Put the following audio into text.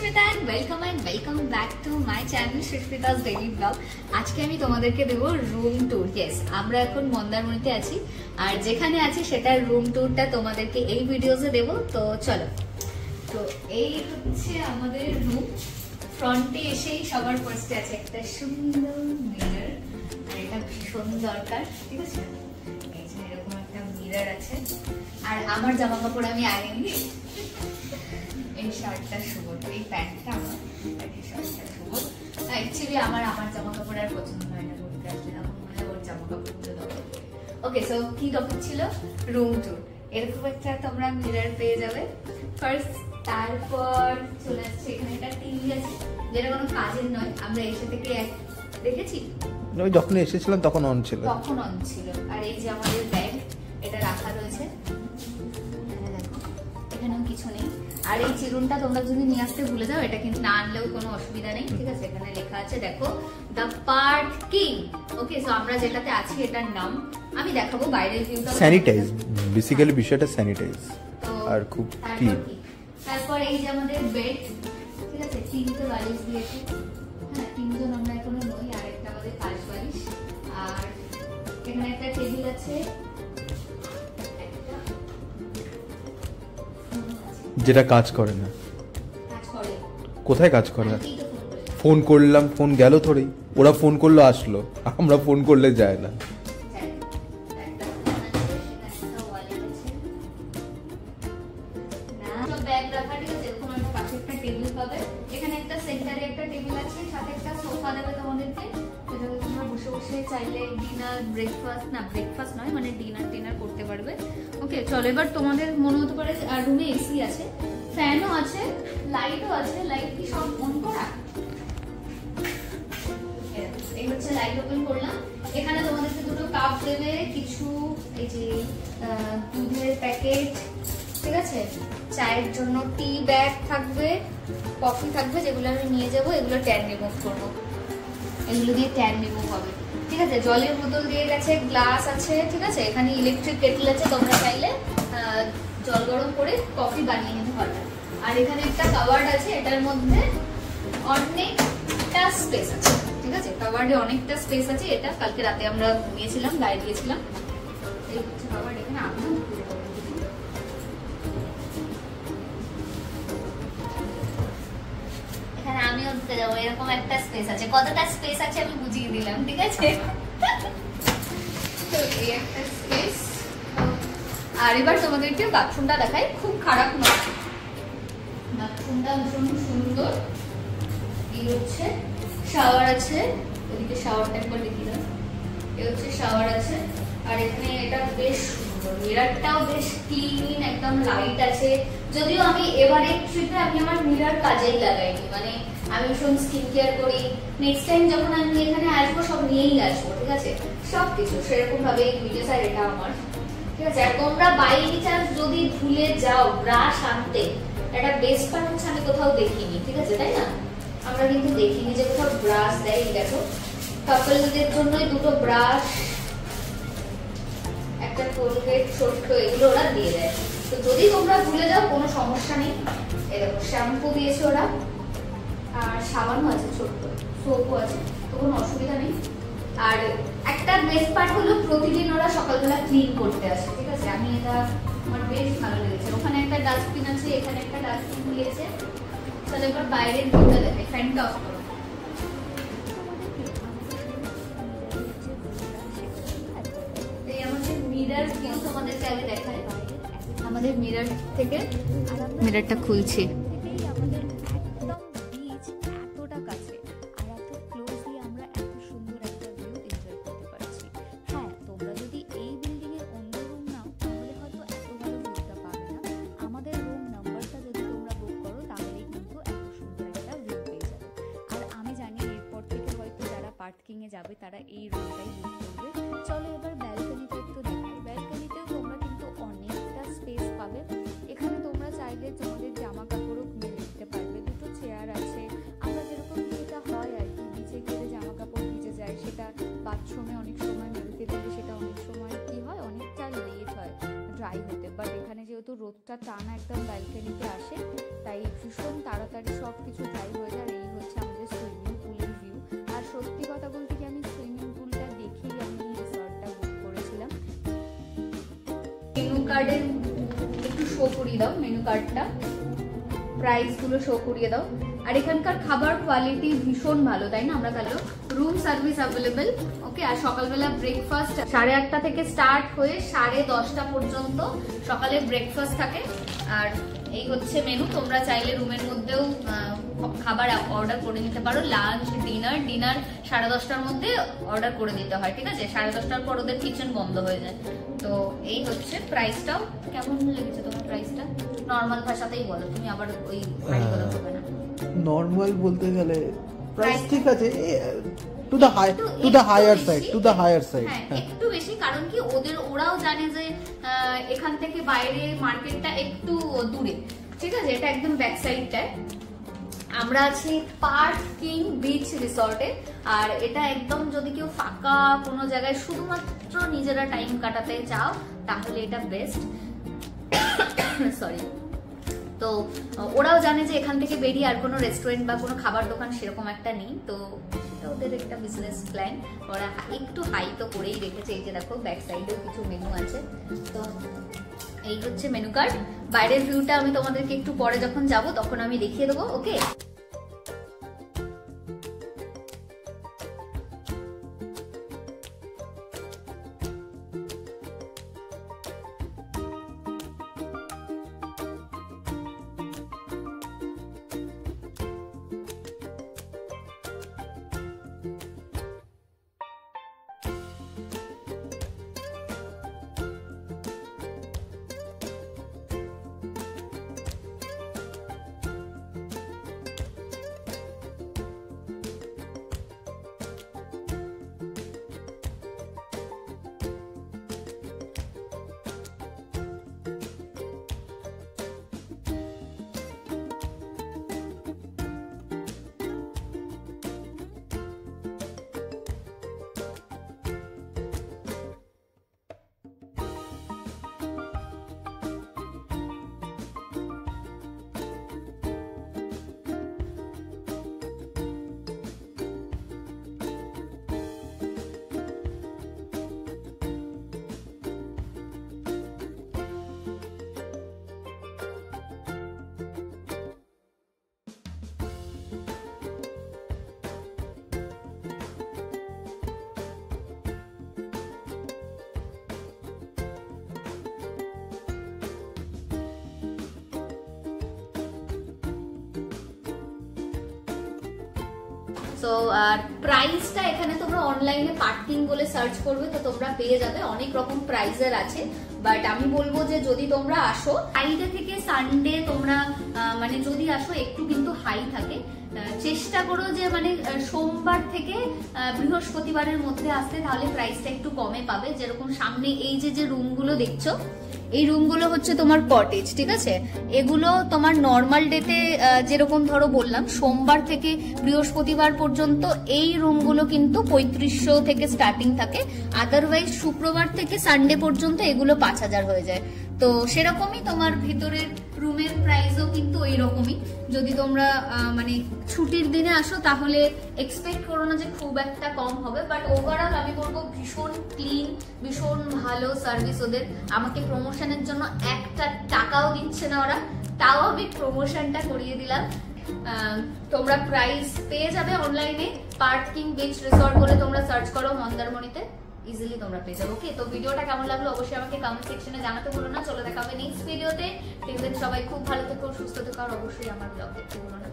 Susmita and welcome back to my channel সুস্মিতা's daily vlog। আজকে আমি তোমাদেরকে দেব রুম ট্যুর। यस, আমরা এখন মন্দারমণিতে আছি আর যেখানে আছি সেটার রুম ট্যুরটা তোমাদেরকে এই ভিডিওতে দেব। তো চলো, তো এই হচ্ছে আমাদের রুম। ফ্রন্টে এসেই সবার ফার্স্টে আছে একটা সুন্দর মিরর, আর এটা ভীষণ দরকার, ঠিক আছে? এই যে এরকম একটা মিরর আছে। আর আমার জামা কাপড় আমি আনিনি, এই শার্টটা শুভ, এই প্যান্টটা আমার, এই শার্টটা শুভ। অ্যাকচুয়ালি আমার জামা কাপড় আর পছন্দ হয় না, ঘুরতে আসলে আমার মনে হয় ওর জামা কাপড়গুলো দরকার। ওকে, সো কি টপিক ছিল? Room tour. এরকম একটা তোমরা মিরর পেয়ে যাবে ফার্স্ট। তারপর চলে আসছে এখানে একটা টিভি আছে, যেটা কোনো কাজের নয়, আমরা এসে থেকে দেখেছি, যখন এসেছিলাম তখন অন ছিল। আর এই যে আমাদের ব্যাগ, এটা রাখা রয়েছে, এখানেও কিছু নেই। আর এই চিরুনটা তোমরা যদি নিয়ে আসতে ভুলে যাও, এটা কিন্তু না আনলেও কোনো অসুবিধা নেই, ঠিক আছে? এখানে লেখা আছে, দেখো, দ্য পার্কিং। ওকে, সো আমরা যেটাতে আছি এটার নাম আমি দেখাবো, বাইরের ভিউটা স্যানিটাইজ, বেসিক্যালি বিষয়টা স্যানিটাইজ আর খুব ক্লিন। তারপর এই যে আমাদের বেড, ঠিক আছে, তিনটে বালিশ দিয়েছে। হ্যাঁ, তিনজন আমরা এখনো নই, আর একটা আমাদের পাশ বালিশ। আর এখানে একটা টেবিল আছে, যেটা কাজ করে না। কোথায় কাজ করে না? ফোন করলাম, ফোন গেল থোড়েই, ওরা ফোন করলো আসলো, আমরা ফোন করলে যায় না। চাইলে ডিনার ব্রেকফাস্ট না, ব্রেকফাস্ট নয়, মানে ডিনার করতে পারবে। ওকে, চলো এবার তোমাদের মনে হতে পারে আর রুমে এসি আছে, ফ্যানও আছে, লাইটও আছে। লাইট কি সব অন করা? এই হচ্ছে লাইট ওপেন করলাম। এখানে তোমাদেরকে দুটো কাপ দেবে, কিছু এই যে দুধের প্যাকেট, ঠিক আছে, চায়ের জন্য টি ব্যাগ থাকবে, কফি থাকবে, যেগুলো আমি নিয়ে যাবো। এগুলো ট্যান রিমুভ করবো, এগুলো দিয়ে ট্যান রিমুভ হবে, ঠিক আছে? জলের বোতল দিয়ে গেছে, গ্লাস আছে, ঠিক আছে? এখানে ইলেকট্রিক কেটল আছে, তোমরা চাইলে জল গরম করে কফি বানিয়ে নিতে পারবে। আর এখানে একটা কাভার্ড আছে, এটার মধ্যে অনেকটা স্পেস আছে, ঠিক আছে? কাভার্ডে অনেকটা স্পেস আছে। এটা কালকে রাতে আমরা ঘুমিয়েছিলাম, গায়ে দিয়েছিলাম। এই হচ্ছে কাভার্ড, এখানে আমরা আমি উঠতে যাবো, এরকম একটা স্পেস আছে। কতটা স্পেস আছে আমি বুঝিয়ে দিলাম, ঠিক আছে? তো এই একটা স্পেস। আর এবার তোমাদেরকে বাথরুমটা দেখাই, খুব খারাপ নয়, বাথরুমটা ভীষণ সুন্দর। এই হচ্ছে শাওয়ার আছে, ওদিকে শাওয়ারটা একবার দেখিয়ে দাও। এই হচ্ছে শাওয়ার আছে, আর এখানে এটা বেশ সুন্দর, মিররটাও বেশ ক্লিন, একদম লাইট আছে। যদিও আমি এবারে ট্রিপে আমি আমার মিরর কাজেই লাগাইনি, মানে আমি ভীষণ স্কিন কেয়ার করি। নেক্সট টাইম যখন আমি এখানে আসবো সব নিয়েই আসবো, ঠিক আছে? সবকিছু সেরকম ভাবে বুঝেছে। আর এটা আমার, ঠিক আছে? আর তোমরা বাই এনি চান্স যদি ভুলে যাও ব্রাশ আনতে, একটা বেস্ট পার্ট হচ্ছে আমি কোথাও দেখিনি, ঠিক আছে, তাই না? আমরা কিন্তু দেখিনি যে কোথাও ব্রাশ দেয়। দেখো, কাপলদের জন্যই দুটো ব্রাশ, একটা কোলগেট ছোট্ট, এগুলো ওরা দিয়ে দেয়। তো যদি তোমরা ভুলে যাও কোনো সমস্যা নেই। এই দেখো, শ্যাম্পু দিয়েছে ওরা, আর সাবানও আছে, ছোট্ট সোপও আছে, তো কোনো অসুবিধা নেই। আর একটা বেস্ট পার্ট হলো প্রতিদিন ওরা সকালবেলা ক্লিন করতে আসে, ঠিক আছে? আমি এটা আমার বেশ ভালো লেগেছে। ওখানে একটা ডাস্টবিন আছে, এখানে একটা ডাস্টবিন দিয়েছে। তাহলে এবার বাইরের ভিউটা দেখে, ফ্যানটা অফ করো। এই আমাদের মিরর কিন্তু তোমাদেরকে আগে দেখায়, আমাদের মিরর থেকে মিররটা খুলছি। পার্কিং এ যাবে তারা এই রুমটাই বুক করবে। চলো এবার ব্যালকনিতে একটু দেখাই। ব্যালকনিতেও তোমরা কিন্তু অনেকটা স্পেস পাবে। এখানে তোমরা চাইলে তোমাদের জামা কাপড়ও মেলে দিতে পারবে। দুটো চেয়ার আছে, আমরা যেরকম যেটা হয় আর কি, নিচে গেলে জামা কাপড় ভিজে যায়, সেটা বাথরুমে অনেক সময় মেলতে দিলে সেটা অনেক সময় কি হয়, অনেকটা লেট হয় ড্রাই হতে। বাট এখানে যেহেতু রোদটা টানা একদম ব্যালকনিতে আসে, তাই ভীষণ তাড়াতাড়ি সব কিছু ড্রাই হয়ে যায়। আর এই হচ্ছে আমাদের সুইমিং পুলের ভিউ। আর সত্যি কথা বলতে কি আমি সুইমিং পুলটা দেখেই আমি রিসর্টটা বুক করেছিলাম। মেনু কার্ডের একটু শো করিয়ে দাও, মেনু কার্ডটা, প্রাইস গুলো শো করিয়ে দাও। আর এখানকার খাবার কোয়ালিটি ভীষণ ভালো, তাই না? আমরা কালো রুম সার্ভিস অ্যাভেলেবেল, ওকে। আর সকালবেলা ব্রেকফাস্ট 8:30 থেকে স্টার্ট হয়ে 10:30 পর্যন্ত সকালে ব্রেকফাস্ট থাকে। আর এই হচ্ছে মেনু। তোমরা চাইলে রুমের মধ্যেও খাবার অর্ডার করে নিতে পারো। লাঞ্চ, ডিনার 10:30টার মধ্যে অর্ডার করে দিতে হয়, ঠিক আছে? 10:30টার পর ওদের কিচেন বন্ধ হয়ে যায়। তো এই হচ্ছে প্রাইসটাও। কেমন লেগেছে তোমার প্রাইসটা? নর্মাল ভাষাতেই বলো, তুমি আবার ওই ভারী বলা হবে না। নর্মাল বলতে গেলে প্রাইস ঠিক আছে, টু দ্য হায়ার সাইড। হ্যাঁ, একটু বেশি, কারণ কি ওরাও জানে যে এখান থেকে বাইরে মার্কেটটা একটু দূরে, ঠিক আছে? এটা একদম ব্যাক সাইডটায়। আমরা আছি পার্ক কিং বিচ রিসর্টে। আর এটা একদম যদি কেউ ফাঁকা কোনো জায়গায় শুধুমাত্র নিজেরা টাইম কাটাতে চাও তাহলে এটা বেস্ট। সরি। তো ওরাও জানে যে এখান থেকে বেরিয়ে আর কোনো রেস্টুরেন্ট বা কোনো খাবার দোকান সেরকম একটা নেই। তো ওদের একটা বিজনেস প্ল্যান, ওরা একটু হাই তো করেই রেখেছে। এই যে দেখো ব্যাক সাইডেও কিছু মেনু আছে। তো এই হচ্ছে মেনু কার্ড। বাইরের ভিউটা আমি তোমাদেরকে একটু পরে যখন যাব তখন আমি দেখিয়ে দেবো, ওকে? তো আর প্রাইসটা এখানে তোমরা অনলাইনে পার্কিং বলে সার্চ করবে তো তোমরা পেয়ে যাবে, অনেক রকম প্রাইসের আছে। বাট আমি বলবো যে যদি তোমরা আসো ফ্রাইডে থেকে সানডে তোমরা মানে যদি আসো একটু কিন্তু হাই থাকে, চেষ্টা করো যে মানে সোমবার থেকে বৃহস্পতিবারের মধ্যে আসতে, তাহলে প্রাইসটা একটু কমে পাবে। যেরকম সামনে এই যে রুমগুলো দেখছো, এই রুমগুলো হচ্ছে তোমার কটেজ, ঠিক আছে? এগুলো তোমার নর্মাল ডেতে যেরকম ধরো বললাম সোমবার থেকে বৃহস্পতিবার পর্যন্ত এই রুমগুলো কিন্তু 3500 থেকে স্টার্টিং থাকে। আদারওয়াইজ শুক্রবার থেকে সানডে পর্যন্ত এগুলো 5000 হয়ে যায়। তো সেরকমই তোমার ভিতরের রুমের প্রাইসও কিন্তু ওই রকমই। যদি তোমরা মানে ছুটির দিনে আসো তাহলে এক্সপেক্ট করো না যে খুব একটা কম হবে, বাট ওভারঅল আমি বলবো ভীষণ ক্লিন, ভীষণ ভালো সার্ভিস ওদের। আমাকে প্রমোশনের জন্য একটা টাকাও দিচ্ছে না ওরা, তাও আমি প্রমোশনটা করিয়ে দিলাম। তোমরা প্রাইস পেয়ে যাবে অনলাইনে, পার্কিং বিচ রিসর্ট বলে তোমরা সার্চ করো মন্দারমণিতে, ইজিলি তোমরা পেয়ে যাবে। ওকে, তো ভিডিওটা কেমন লাগলো অবশ্যই আমাকে কমেন্ট সেকশনে জানাতে ভুলো না। চলো দেখা হবে নেক্সট ভিডিওতে। সবাই খুব ভালো থেকো, সুস্থ থেকো, আর অবশ্যই আমার ব্লগ দেখতে ভুলো না।